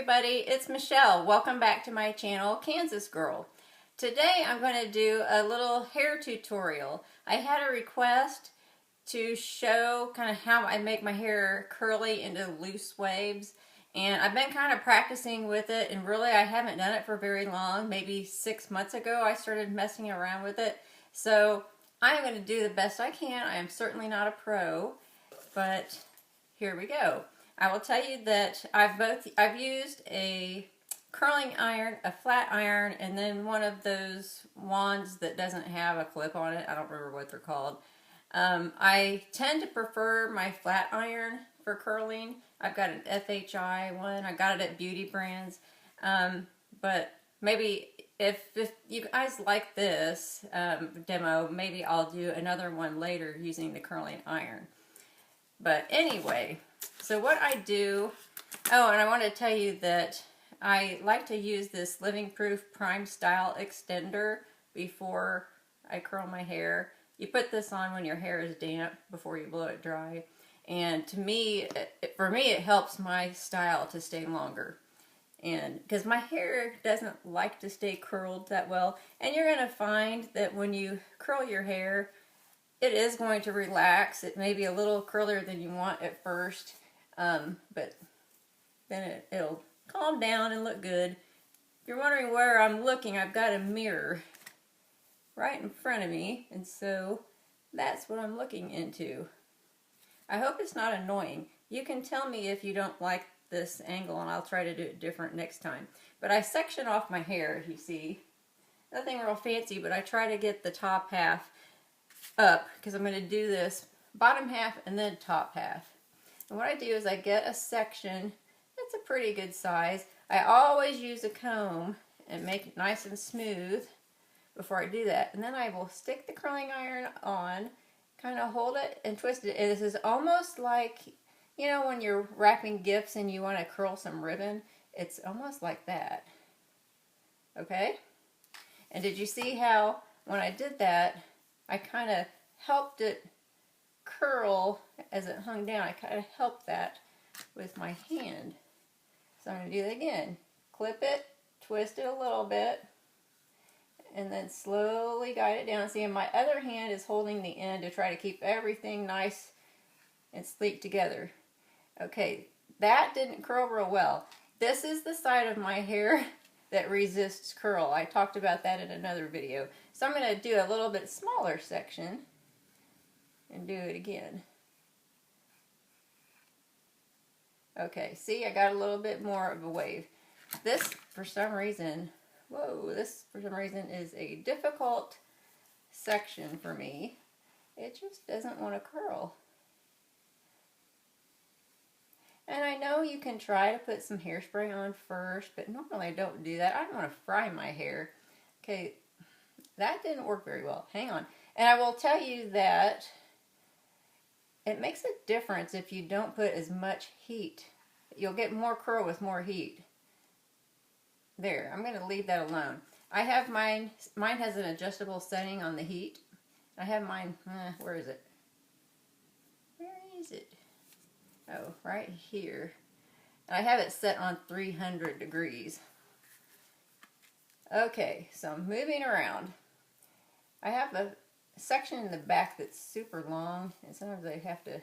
everybody, it's Michelle. Welcome back to my channel, Kansas Girl. Today I'm going to do a little hair tutorial. I had a request to show kind of how I make my hair curly into loose waves, and I've been kind of practicing with it, and really I haven't done it for very long. Maybe 6 months ago I started messing around with it, so I'm going to do the best I can. I am certainly not a pro, but here we go. I will tell you that I've used a curling iron, a flat iron, and then one of those wands that doesn't have a clip on it. I don't remember what they're called. I tend to prefer my flat iron for curling. I've got an FHI one. I got it at Beauty Brands. But maybe if you guys like this demo, maybe I'll do another one later using the curling iron. But anyway, so what I do, oh, and I want to tell you that I like to use this Living Proof Prime Style Extender before I curl my hair. You put this on when your hair is damp before you blow it dry. And to me, for me, it helps my style to stay longer. And because my hair doesn't like to stay curled that well. And you're going to find that when you curl your hair, it is going to relax. It may be a little curlier than you want at first, but then it'll calm down and look good. If you're wondering where I'm looking, I've got a mirror right in front of me, and so that's what I'm looking into. I hope it's not annoying. You can tell me if you don't like this angle, and I'll try to do it different next time. But I section off my hair, you see. Nothing real fancy, but I try to get the top half up because I'm going to do this bottom half and then top half. And what I do is I get a section that's a pretty good size. I always use a comb and make it nice and smooth before I do that. And then I will stick the curling iron on, kind of hold it and twist it. And this is almost like, you know, when you're wrapping gifts and you want to curl some ribbon. It's almost like that. Okay? And did you see how when I did that, I kind of helped it curl as it hung down. I kind of helped that with my hand. So I'm going to do that again. Clip it, twist it a little bit, and then slowly guide it down. See, and my other hand is holding the end to try to keep everything nice and sleek together. Okay, that didn't curl real well. This is the side of my hair that resists curl. I talked about that in another video. So I'm going to do a little bit smaller section and do it again. Okay, see, I got a little bit more of a wave. This, for some reason, this for some reason is a difficult section for me. It just doesn't want to curl. And I know you can try to put some hairspray on first, but normally I don't do that. I don't want to fry my hair. Okay, that didn't work very well. Hang on. And I will tell you that it makes a difference if you don't put as much heat. You'll get more curl with more heat. There, I'm going to leave that alone. I have mine has an adjustable setting on the heat. I have mine, where is it? Where is it? Oh, right here. I have it set on 300 degrees. Okay, so I'm moving around. I have a section in the back that's super long, and sometimes I have to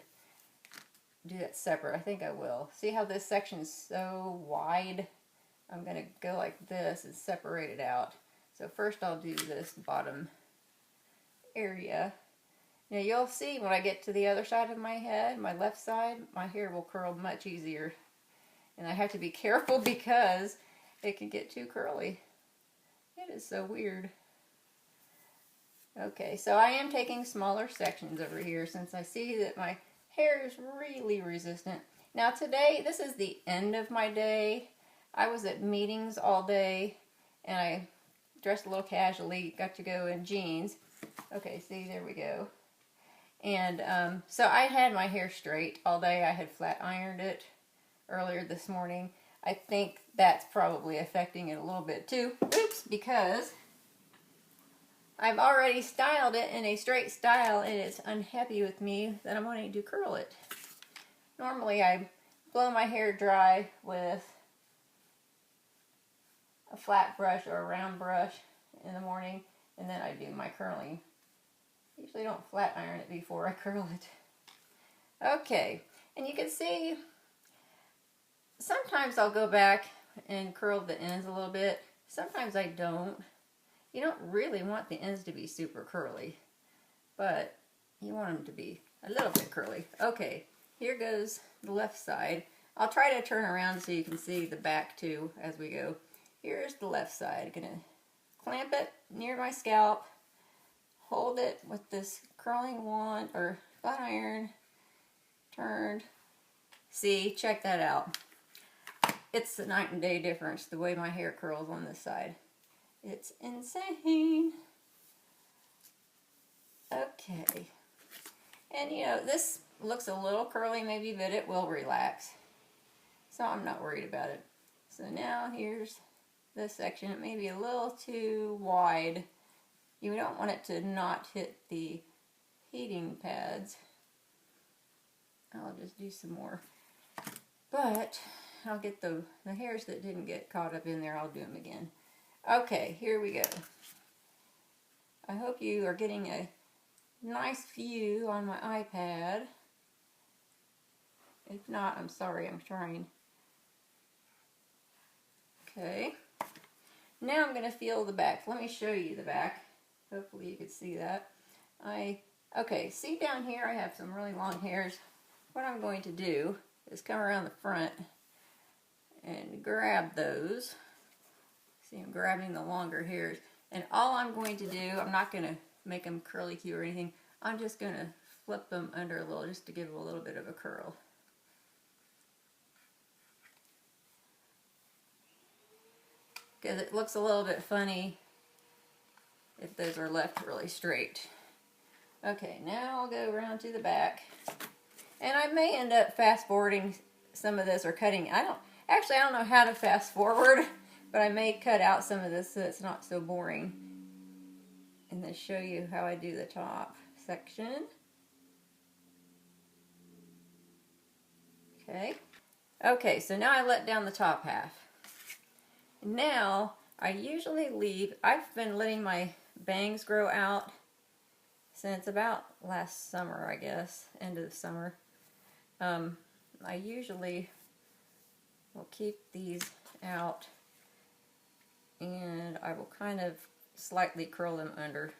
do that separate. I think I will. See how this section is so wide? I'm going to go like this and separate it out. So first I'll do this bottom area. Now you'll see when I get to the other side of my head, my left side, my hair will curl much easier. And I have to be careful because it can get too curly. It is so weird. Okay, so I am taking smaller sections over here since I see that my hair is really resistant. Now today, this is the end of my day. I was at meetings all day and I dressed a little casually, got to go in jeans. Okay, see, there we go. And so I had my hair straight all day. I had flat ironed it earlier this morning. I think that's probably affecting it a little bit too. Oops, because I've already styled it in a straight style and it's unhappy with me that I'm wanting to curl it. Normally I blow my hair dry with a flat brush or a round brush in the morning, and then I do my curling. Usually don't flat iron it before I curl it. Okay, and you can see sometimes I'll go back and curl the ends a little bit. Sometimes I don't. You don't really want the ends to be super curly, but you want them to be a little bit curly. Okay, here goes the left side. I'll try to turn around so you can see the back too as we go. Here's the left side. I'm gonna clamp it near my scalp, hold it with this curling wand or flat iron, turned. See, check that out. It's a night and day difference the way my hair curls on this side. It's insane. Okay. And you know, this looks a little curly maybe, but it will relax. So I'm not worried about it. So now here's this section. It may be a little too wide. You don't want it to not hit the heating pads. I'll just do some more. But I'll get the hairs that didn't get caught up in there, I'll do them again. Okay, here we go. I hope you are getting a nice view on my iPad. If not, I'm sorry, I'm trying. Okay. Now I'm going to feel the back. Let me show you the back. Hopefully you can see that. Okay, see down here I have some really long hairs. What I'm going to do is come around the front and grab those. See, I'm grabbing the longer hairs. And all I'm going to do, I'm not going to make them curly cute or anything. I'm just going to flip them under a little just to give them a little bit of a curl. Because it looks a little bit funny if those are left really straight. Okay, now I'll go around to the back. And I may end up fast forwarding some of this or cutting. I don't know how to fast forward, but I may cut out some of this so it's not so boring. And then show you how I do the top section. Okay. Okay, so now I let down the top half. Now, I usually leave, I've been letting my bangs grow out since about last summer, I guess, end of the summer. I usually will keep these out and I will kind of slightly curl them under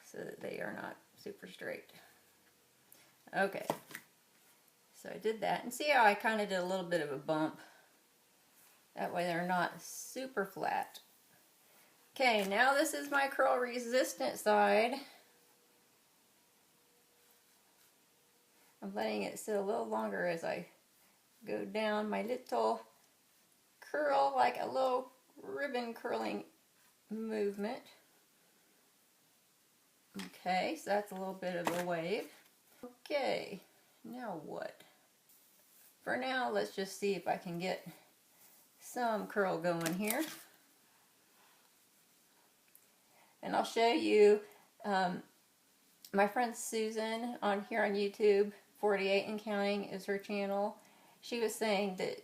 so that they are not super straight. Okay, so I did that, and see how I kind of did a little bit of a bump. That way they're not super flat. Okay, now this is my curl resistant side. I'm letting it sit a little longer as I go down my little curl, like a little ribbon curling movement. Okay, so that's a little bit of a wave. Okay, now what? For now, let's just see if I can get some curl going here. And I'll show you my friend Susan on here on YouTube, 48 and Counting is her channel. She was saying that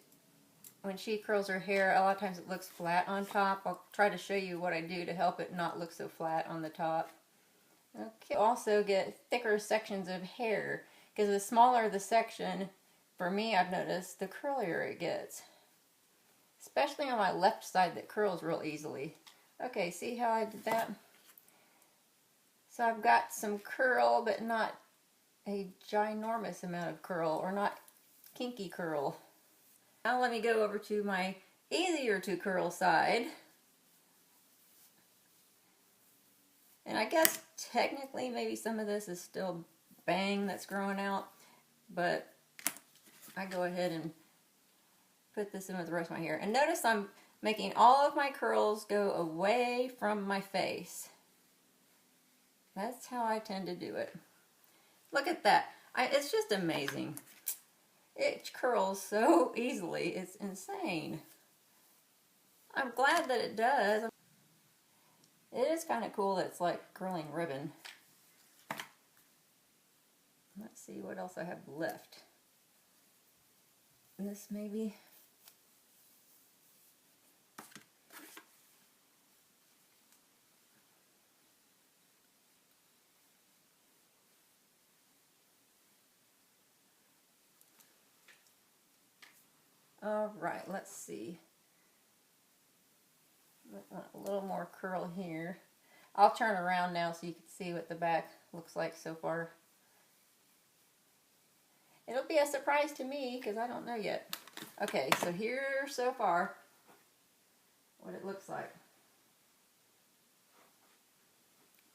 when she curls her hair, a lot of times it looks flat on top. I'll try to show you what I do to help it not look so flat on the top. Okay. Also get thicker sections of hair, because the smaller the section, for me I've noticed, the curlier it gets. Especially on my left side that curls real easily. Okay, see how I did that? So I've got some curl, but not a ginormous amount of curl, or not kinky curl. Now let me go over to my easier to curl side. And I guess technically maybe some of this is still bang that's growing out, but I go ahead and put this in with the rest of my hair. And notice I'm making all of my curls go away from my face. That's how I tend to do it. Look at that. It's just amazing. It curls so easily. It's insane. I'm glad that it does. It is kind of cool that it's like curling ribbon. Let's see what else I have left. This maybe. All right, let's see. A little more curl here. I'll turn around now so you can see what the back looks like so far. It'll be a surprise to me because I don't know yet. Okay, so here so far what it looks like.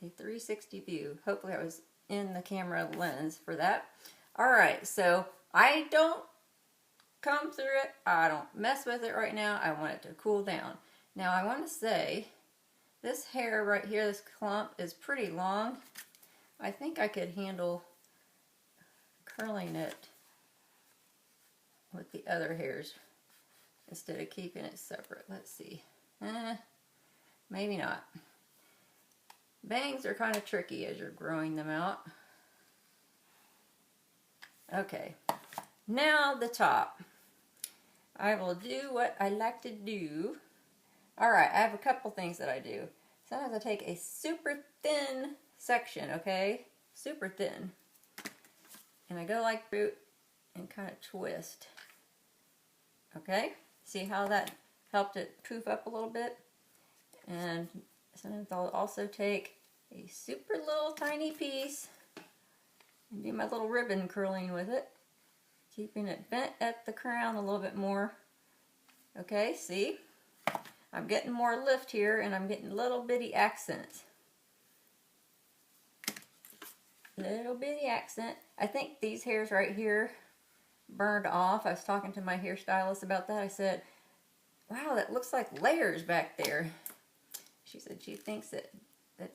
A 360 view. Hopefully I was in the camera lens for that. Alright, so I don't comb through it. I don't mess with it right now. I want it to cool down. Now I want to say this hair right here, this clump, is pretty long. I think I could handle curling it with the other hairs instead of keeping it separate. Let's see. Maybe not. Bangs are kind of tricky as you're growing them out. Okay, now the top. I will do what I like to do. Alright, I have a couple things that I do. Sometimes I take a super thin section, okay? Super thin. And I go like root and kind of twist. Okay? See how that helped it poof up a little bit? And sometimes I'll also take a super little tiny piece and do my little ribbon curling with it, keeping it bent at the crown a little bit more. Okay, see? I'm getting more lift here and I'm getting little bitty accents. Little bitty accent. I think these hairs right here burned off. I was talking to my hairstylist about that. I said, wow, that looks like layers back there. She said she thinks that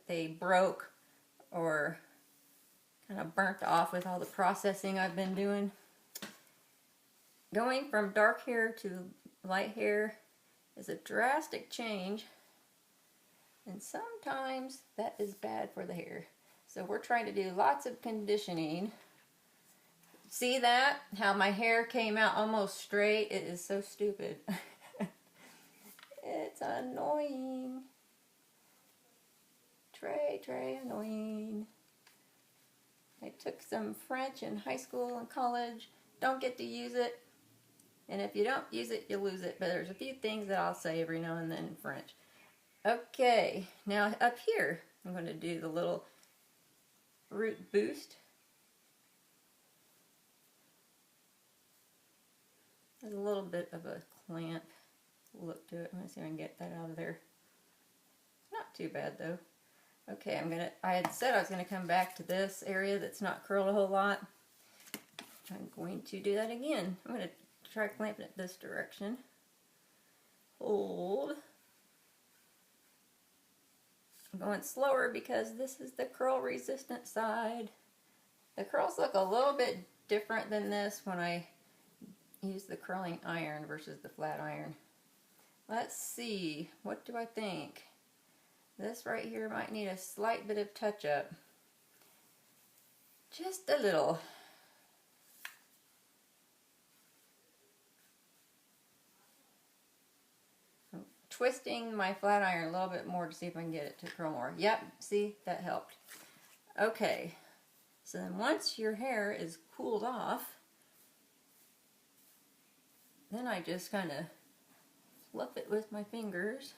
they broke or kind of burnt off with all the processing I've been doing. Going from dark hair to light hair is a drastic change, and sometimes that is bad for the hair. So we're trying to do lots of conditioning. See that? How my hair came out almost straight? It is so stupid. It's annoying. Trey, annoying. I took some French in high school and college. Don't get to use it. And if you don't use it, you lose it. But there's a few things that I'll say every now and then in French. Okay, now up here, I'm going to do the little root boost. There's a little bit of a clamp look to it. Let me see if I can get that out of there. Not too bad though. Okay, I had said I was going to come back to this area that's not curled a whole lot. I'm going to do that again. I'm going to try clamping it this direction. Hold. I'm going slower because this is the curl resistant side. The curls look a little bit different than this when I use the curling iron versus the flat iron. Let's see, what do I think? This right here might need a slight bit of touch up. Just a little. I'm twisting my flat iron a little bit more to see if I can get it to curl more. Yep, see, that helped. Okay, so then once your hair is cooled off, then I just kind of fluff it with my fingers.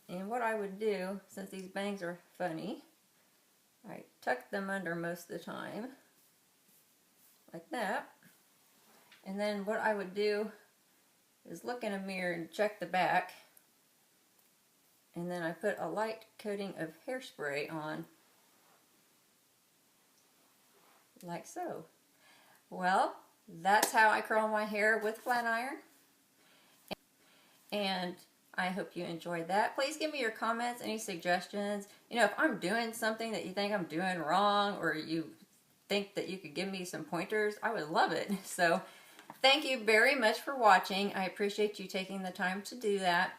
And what I would do, since these bangs are funny, I tuck them under most of the time, like that. And then what I would do is look in a mirror and check the back. And then I put a light coating of hairspray on, like so. Well, that's how I curl my hair with flat iron. And I hope you enjoyed that. Please give me your comments, any suggestions. You know, if I'm doing something that you think I'm doing wrong or you think that you could give me some pointers, I would love it. So thank you very much for watching. I appreciate you taking the time to do that.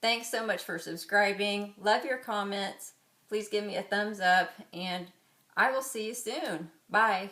Thanks so much for subscribing. Love your comments. Please give me a thumbs up and I will see you soon. Bye.